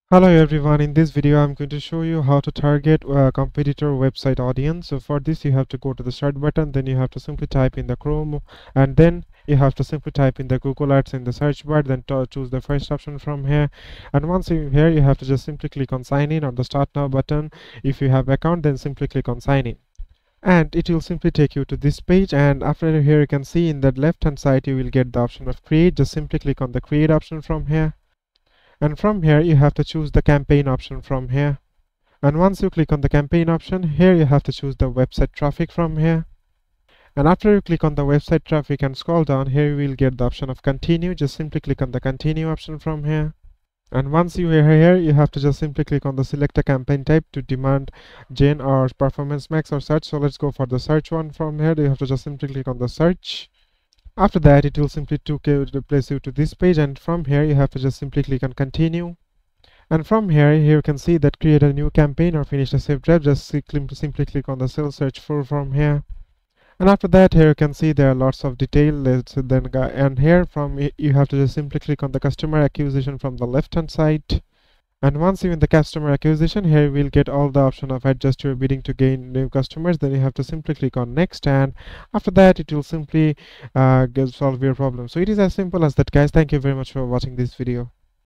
Hello everyone, in this video I'm going to show you how to target a competitor website audience. So for this you have to go to the start button, then you have to simply type in the Chrome, and then you have to simply type in the Google Ads in the search bar, then choose the first option from here. And once you're here, you have to just simply click on sign in or the start now button. If you have account, then simply click on sign in. And it will simply take you to this page, and after here you can see in the left hand side you will get the option of create. Just simply click on the create option from here. And from here you have to choose the campaign option from here. And once you click on the campaign option, here you have to choose the website traffic from here. And after you click on the website traffic and scroll down, here you will get the option of continue. Just simply click on the continue option from here. And once you are here, you have to just simply click on the select a campaign type to demand gen or performance max or search. So let's go for the search one from here. You have to just simply click on the search. After that, it will simply place you to this page, and from here you have to just simply click on continue. And from here you can see that create a new campaign or finish a saved draft. Just simply click on the cell search for from here. And after that, here you can see there are lots of detail. And here you have to just simply click on the customer acquisition from the left hand side. And once you're in the customer acquisition, here you will get all the option of adjust your bidding to gain new customers. Then you have to simply click on next, and after that it will simply solve your problem. So it is as simple as that, guys. Thank you very much for watching this video.